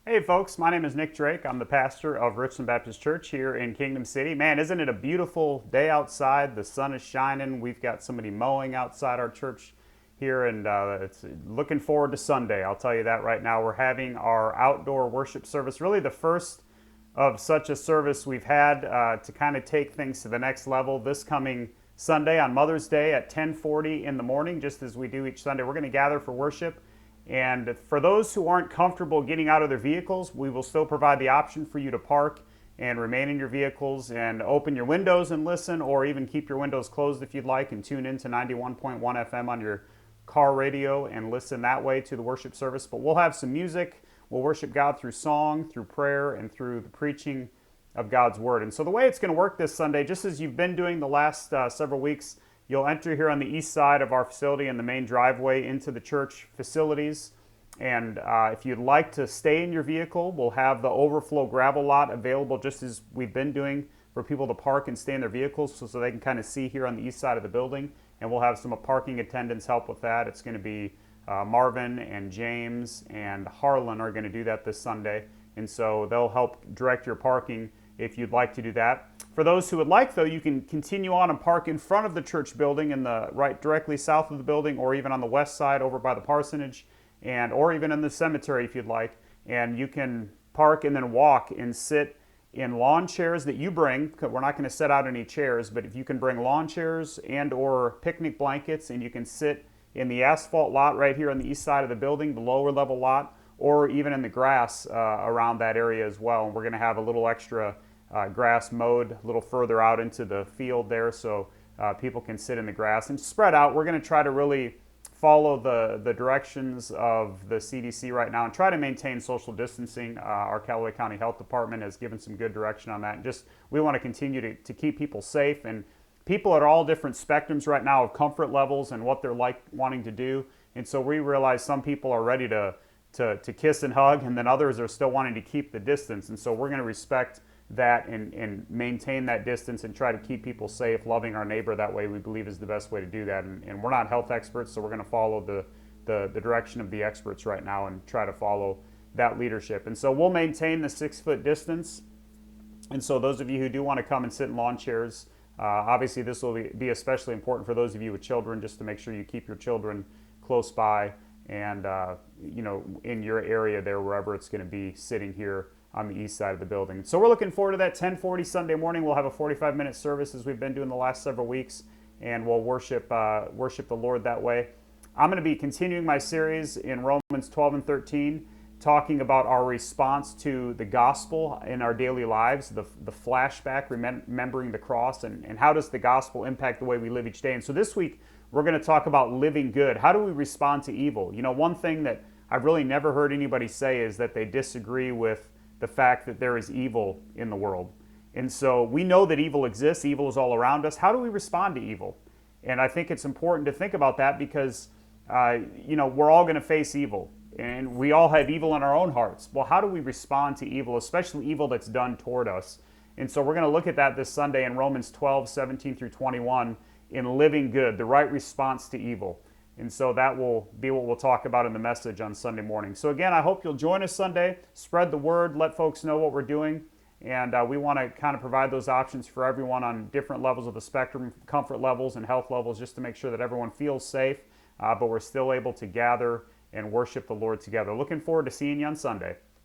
Hey folks, my name is Nick Drake. I'm the pastor of Richland Baptist Church here in Kingdom City. Man, isn't it a beautiful day outside? The sun is shining. We've got somebody mowing outside our church here, and it's looking forward to Sunday. I'll tell you that right now. We're having our outdoor worship service, really the first of such a service we've had to kind of take things to the next level this coming Sunday on Mother's Day at 10:40 in the morning, just as we do each Sunday. We're going to gather for worship. And for those who aren't comfortable getting out of their vehicles, we will still provide the option for you to park and remain in your vehicles and open your windows and listen, or even keep your windows closed if you'd like and tune in to 91.1 FM on your car radio and listen that way to the worship service. But we'll have some music. We'll worship God through song, through prayer, and through the preaching of God's Word. And so the way it's going to work this Sunday, just as you've been doing the last several weeks, you'll enter here on the east side of our facility in the main driveway into the church facilities. And if you'd like to stay in your vehicle, we'll have the overflow gravel lot available just as we've been doing for people to park and stay in their vehicles so they can kind of see here on the east side of the building. And we'll have some parking attendants help with that. It's going to be Marvin and James and Harlan are going to do that this Sunday. And so they'll help direct your parking if you'd like to do that. For those who would like, though, you can continue on and park in front of the church building in the right directly south of the building, or even on the west side over by the parsonage, and or even in the cemetery if you'd like. And you can park and then walk and sit in lawn chairs that you bring. We're not going to set out any chairs, but if you can bring lawn chairs and or picnic blankets, and you can sit in the asphalt lot right here on the east side of the building, the lower level lot, or even in the grass around that area as well. And we're going to have a little extra grass mowed a little further out into the field there, so people can sit in the grass and spread out. We're going to try to really follow the directions of the CDC right now and try to maintain social distancing. Our Callaway County Health Department has given some good direction on that. And just we want to continue to keep people safe, and people at all different spectrums right now of comfort levels and what they're like wanting to do. And so we realize some people are ready to kiss and hug, and then others are still wanting to keep the distance. And so we're going to respect that and maintain that distance and try to keep people safe. Loving our neighbor that way, we believe, is the best way to do that. And we're not health experts, so we're going to follow the direction of the experts right now and try to follow that leadership. And so we'll maintain the 6-foot distance. And so those of you who do want to come and sit in lawn chairs, obviously this will be especially important for those of you with children, just to make sure you keep your children close by and in your area there, wherever it's going to be sitting here on the east side of the building. So we're looking forward to that 10:40 Sunday morning. We'll have a 45-minute service as we've been doing the last several weeks, and we'll worship the Lord that way. I'm going to be continuing my series in Romans 12 and 13, talking about our response to the gospel in our daily lives, the flashback, remembering the cross, and how does the gospel impact the way we live each day. And so this week, we're going to talk about living good. How do we respond to evil? You know, one thing that I've really never heard anybody say is that they disagree with the fact that there is evil in the world. And so we know that evil exists. Evil is all around us. How do we respond to evil? And I think it's important to think about that because, we're all going to face evil. And we all have evil in our own hearts. Well, how do we respond to evil, especially evil that's done toward us? And so we're going to look at that this Sunday in Romans 12, 17 through 21, in living good, the right response to evil. And so that will be what we'll talk about in the message on Sunday morning. So again, I hope you'll join us Sunday, spread the word, let folks know what we're doing. And we want to kind of provide those options for everyone on different levels of the spectrum, comfort levels and health levels, just to make sure that everyone feels safe, but we're still able to gather and worship the Lord together. Looking forward to seeing you on Sunday.